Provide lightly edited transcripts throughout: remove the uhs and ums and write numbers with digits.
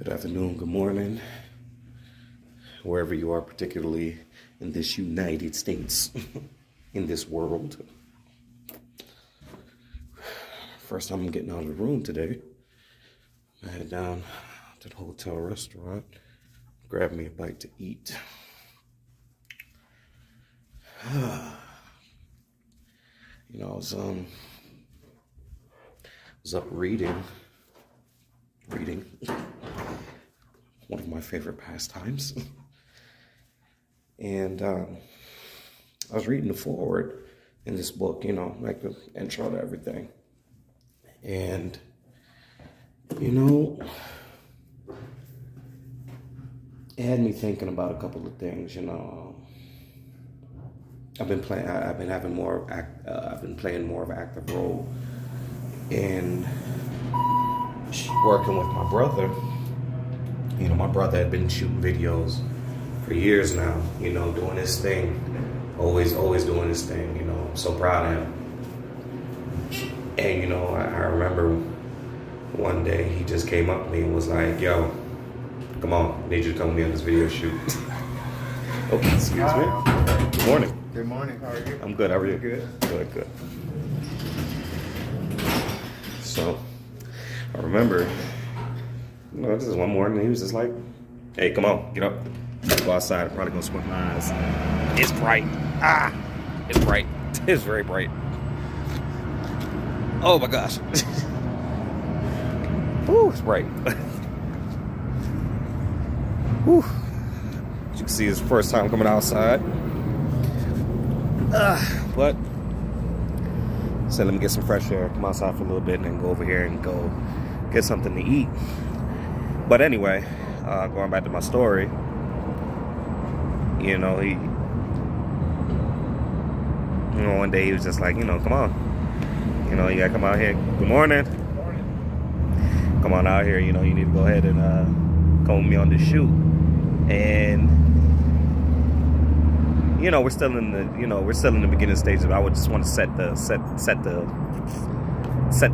Good afternoon, good morning, wherever you are, particularly in this United States, in this world. First time I'm getting out of the room today. I head down to the hotel restaurant, grab me a bite to eat. You know, I was up reading. One of my favorite pastimes. And I was reading the foreword in this book, you know, like the intro to everything. And, you know, it had me thinking about a couple of things, you know. I've been playing more of an active role in working with my brother. You know, my brother had been shooting videos for years now, you know, doing his thing, always doing his thing, you know. I'm so proud of him. And, you know, I remember one day he just came up to me and was like, yo, come on, I need you to come with me on this video shoot. Okay, excuse me. Good morning. Good morning, how are you? I'm good, how are you? Good. Good. So, I remember, you know, this is one morning, he was just like, hey, come on, get up. Go outside, I'm probably gonna squint my eyes. It's bright. It's bright. It's very bright. Oh my gosh. Woo, it's bright. Woo. As you can see, it's the first time coming outside. But, so let me get some fresh air, come outside for a little bit, and then go over here and go get something to eat. But anyway, going back to my story, you know, one day he was just like, you know, come on. You know, you gotta come out here. Good morning. Good morning. Come on out here, you know, you need to go ahead and come with me on this shoot. And, you know, we're still in the beginning stages, but I would just want to set the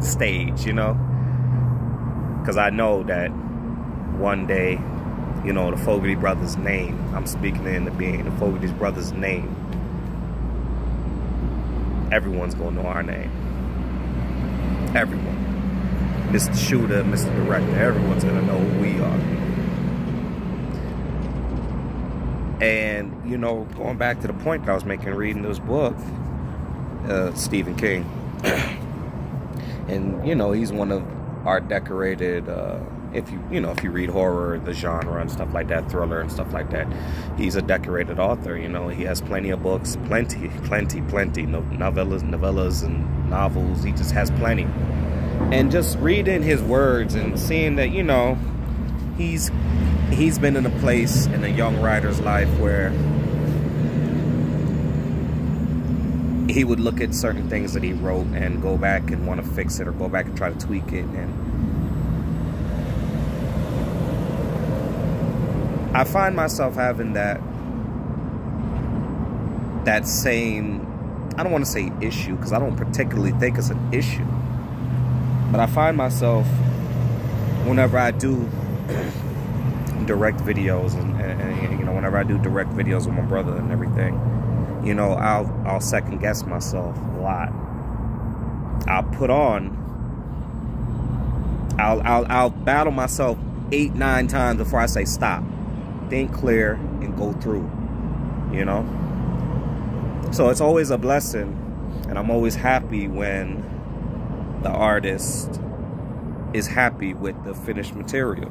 stage, you know, because I know that one day, you know, the Fogarty brothers' name, I'm speaking into being, the Fogarty brothers' name, everyone's gonna know our name. Everyone. Mr. Shooter, Mr. Director, everyone's gonna know who we are. And, you know, going back to the point that I was making reading this book, Stephen King. And, you know, he's one of our decorated, if you read horror, the genre and stuff like that, thriller and stuff like that, he's a decorated author. You know, he has plenty of books, plenty, novellas and novels. He just has plenty. And just reading his words and seeing that, you know, he's been in a place in a young writer's life where he would look at certain things that he wrote and go back and want to fix it or go back and try to tweak it. And I find myself having that same, I don't want to say issue, because I don't particularly think it's an issue, but I find myself, whenever I do direct videos and you know, whenever I do direct videos with my brother and everything, you know, I'll second guess myself a lot. I'll battle myself 8-9 times before I say stop, think clear, and go through, you know. So it's always a blessing, and I'm always happy when the artist is happy with the finished material.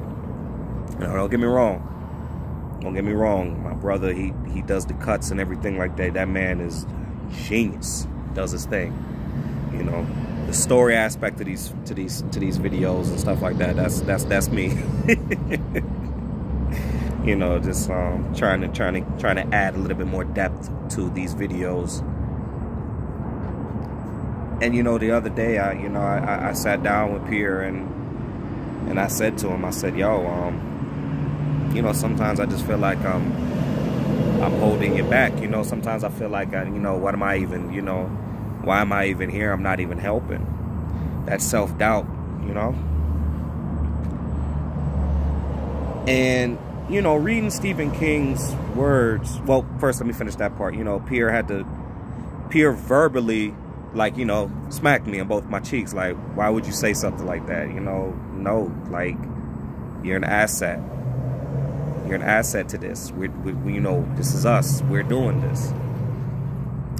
You know, don't get me wrong. My brother, he does the cuts and everything like that. That man is genius. Does his thing. You know, the story aspect of these videos and stuff like that. That's me. You know, just trying to add a little bit more depth to these videos. And you know, the other day, I sat down with Pierre and I said to him, I said, yo, you know, sometimes I just feel like I'm holding you back. You know, sometimes I feel like, you know, what am I even, you know, why am I even here? I'm not even helping. That self-doubt, you know. And, you know, reading Stephen King's words, well, first let me finish that part. You know, Pierre verbally, like, you know, smacked me on both my cheeks. Like, why would you say something like that? You know, no, like, you're an asset. You're an asset to this. We you know, this is us. We're doing this.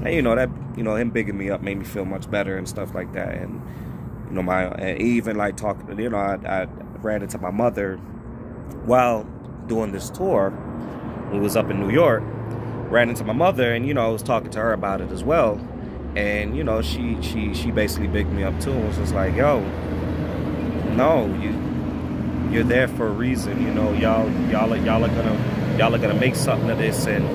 And, you know, that, you know, him bigging me up made me feel much better and stuff like that. And, you know, and even like talking, you know, I ran into my mother while doing this tour. We was up in New York, ran into my mother, and, you know, I was talking to her about it as well. And, you know, she basically bigged me up too and was just like, yo, no, you're there for a reason. You know, y'all are gonna make something of this, and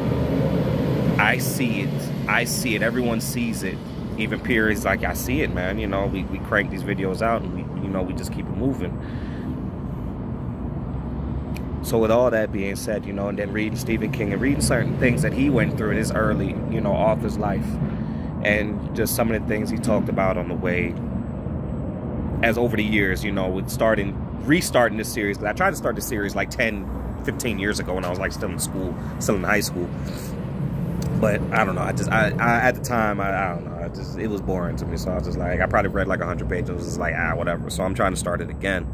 I see it. Everyone sees it. Even Pierre is like, I see it, man. You know, we crank these videos out, and we just keep it moving. So with all that being said, you know, and then reading Stephen King and reading certain things that he went through in his early, you know, author's life, and just some of the things he talked about on the way, as over the years, you know, with restarting this series. Because I tried to start this series like 10, 15 years ago when I was like still in school, still in high school. But I don't know. I at the time, I don't know. It was boring to me. So I was just like, I probably read like 100 pages. I was just like, whatever. So I'm trying to start it again.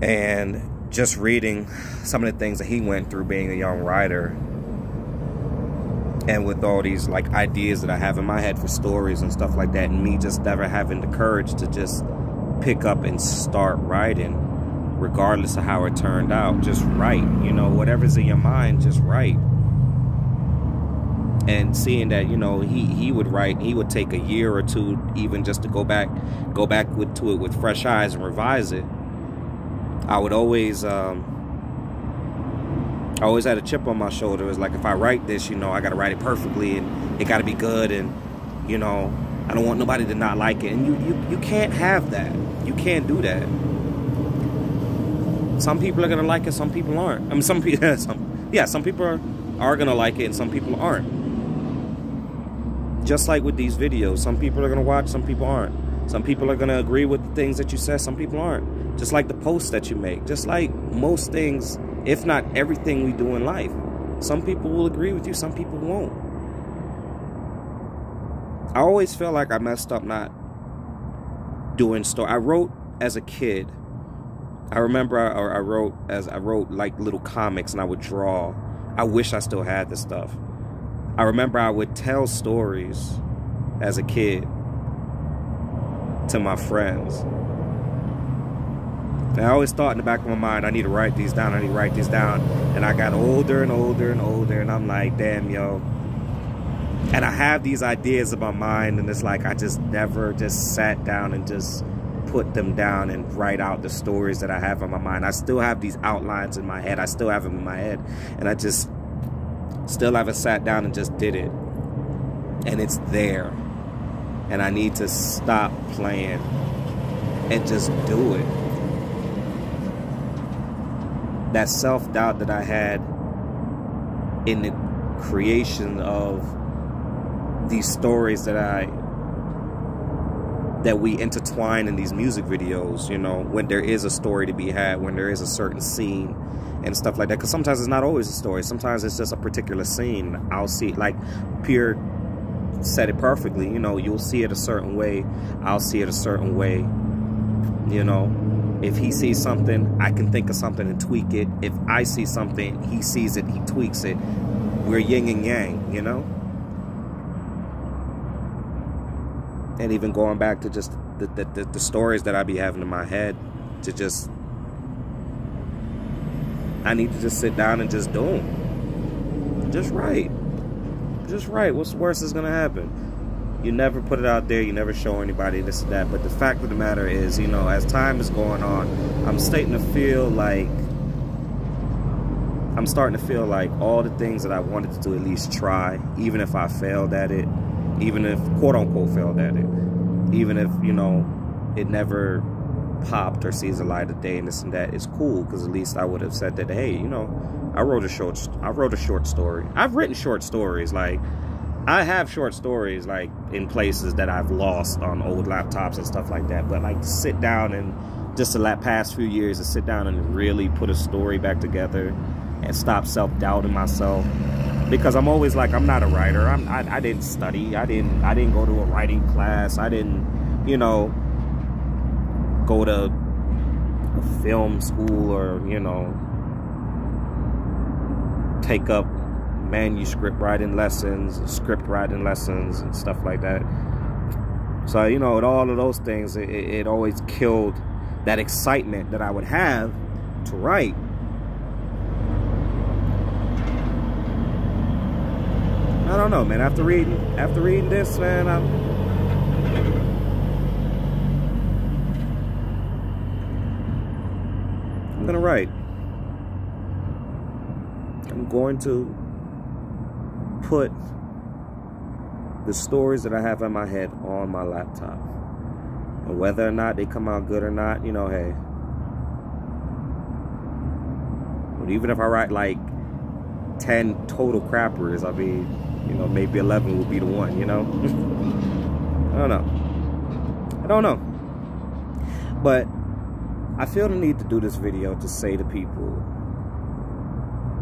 And just reading some of the things that he went through being a young writer, and with all these like ideas that I have in my head for stories and stuff like that, and me just never having the courage to just pick up and start writing, regardless of how it turned out. Just write, you know, whatever's in your mind, just write. And seeing that, you know, he would write, he would take a year or two even just to go back to it with fresh eyes and revise it. I would always had a chip on my shoulder. It was like, if I write this, you know, I got to write it perfectly, and it got to be good, and, you know, I don't want nobody to not like it. And you can't have that. You can't do that. Some people are going to like it, some people aren't. I mean, some people are going to like it, and some people aren't. Just like with these videos, some people are going to watch, some people aren't. Some people are going to agree with the things that you say, some people aren't. Just like the posts that you make. Just like most things, if not everything we do in life. Some people will agree with you, some people won't. I always feel like I messed up not doing story. I wrote as a kid. I remember I wrote like little comics, and I would draw. I wish I still had this stuff. I remember I would tell stories as a kid to my friends. And I always thought in the back of my mind, I need to write these down, And I got older and older and older, and I'm like, damn, yo. And I have these ideas in my mind, and it's like I just never just sat down and just put them down and write out the stories that I have in my mind. I still have these outlines in my head. I still have them in my head. And I just still haven't sat down and just did it. And it's there. And I need to stop playing and just do it. That self-doubt that I had in the creation of these stories that we intertwine in these music videos, you know, when there is a story to be had, when there is a certain scene and stuff like that. Because sometimes it's not always a story. Sometimes it's just a particular scene. I'll see, like Pierre said it perfectly, you know, you'll see it a certain way, I'll see it a certain way, you know. If he sees something, I can think of something and tweak it. If I see something, he sees it, he tweaks it. We're yin and yang, you know? And even going back to just the stories that I be having in my head, to just, I need to just sit down and just do them. Just write. Just write. What's the worst that's going to happen? You never put it out there. You never show anybody this and that. But the fact of the matter is, you know, as time is going on, I'm starting to feel like all the things that I wanted to do, at least try, even if I failed at it, even if, quote unquote, failed at it, even if, you know, it never popped or sees the light of day and this and that, it's cool, because at least I would have said that, hey, you know, I wrote a short story. I've written short stories. Like, I have short stories, like, in places that I've lost on old laptops and stuff like that. But, like, to sit down and just the past few years to sit down and really put a story back together and stop self-doubting myself. Because I'm always like, I'm not a writer. I didn't study. I didn't go to a writing class. I didn't, you know, go to a film school or, you know, take up manuscript writing lessons, script writing lessons and stuff like that. So, you know, with all of those things, it always killed that excitement that I would have to write. I don't know, man. After reading this, man, I'm gonna write. I'm going to put the stories that I have in my head on my laptop. And whether or not they come out good or not, you know, hey. But even if I write like 10 total crappers, I mean, you know, maybe 11 will be the one, you know? I don't know. But I feel the need to do this video to say to people,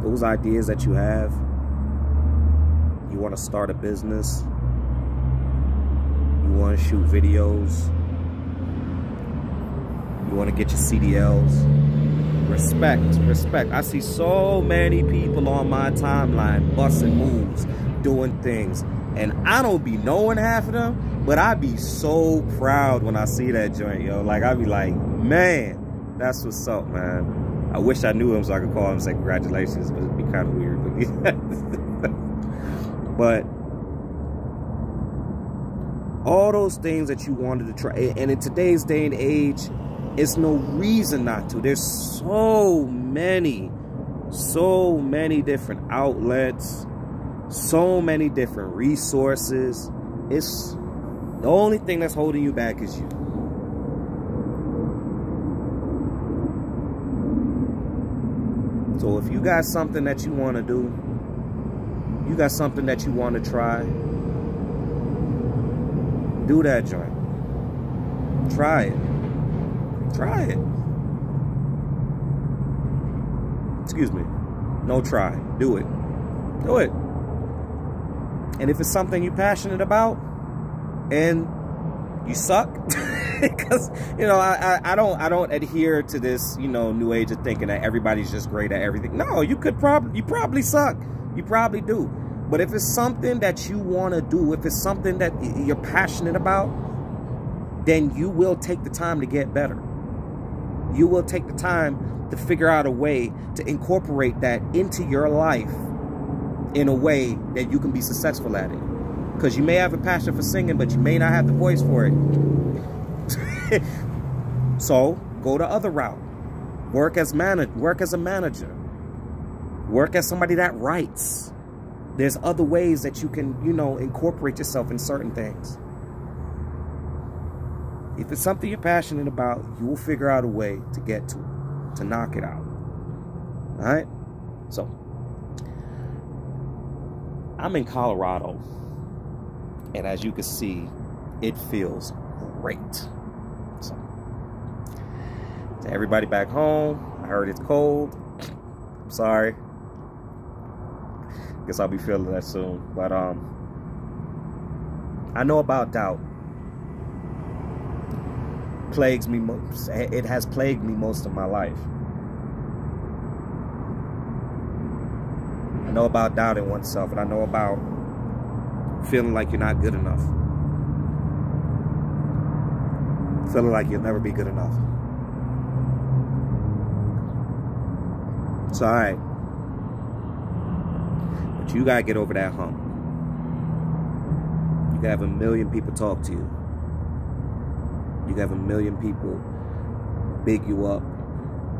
those ideas that you have, you want to start a business, you want to shoot videos, you want to get your CDLs, respect. I see so many people on my timeline busting moves, doing things, and I don't be knowing half of them, but I be so proud when I see that joint, yo. Like, I be like, man, that's what's up, man. I wish I knew him so I could call him and say congratulations, but it'd be kind of weird. But all those things that you wanted to try, and in today's day and age, it's no reason not to. There's so many different outlets, so many different resources. It's the only thing that's holding you back is you. So if you got something that you want to do, you got something that you want to try, do that joint. Try it. Try it. Excuse me. No try. Do it. Do it. And if it's something you're passionate about and you suck, because, you know, I don't adhere to this, you know, new age of thinking that everybody's just great at everything. No, you probably suck. You probably do. But if it's something that you want to do, if it's something that you're passionate about, then you will take the time to get better. You will take the time to figure out a way to incorporate that into your life in a way that you can be successful at it. Because you may have a passion for singing, but you may not have the voice for it. So go the other route. Work as a manager. Work as somebody that writes. There's other ways that you can, you know, incorporate yourself in certain things. If it's something you're passionate about, you will figure out a way to get to it, to knock it out. All right? So, I'm in Colorado, and as you can see, it feels great. So, to everybody back home, I heard it's cold. I'm sorry. Guess I'll be feeling that soon. But I know about doubt. Plagues me. It has plagued me most of my life. I know about doubting oneself, and I know about feeling like you're not good enough. Feeling like you'll never be good enough. It's all right. But you gotta get over that hump. You gotta have a million people talk to you. You can have a million people big you up,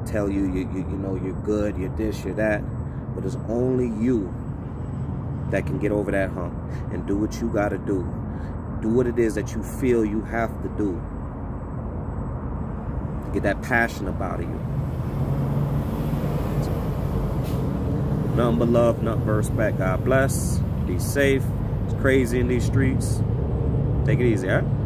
tell you, you know, you're good, you're this, you're that. But it's only you that can get over that hump and do what you got to do. Do what it is that you feel you have to do to get that passion about you. So, nothing but love, nothing but respect. God bless. Be safe. It's crazy in these streets. Take it easy, all right?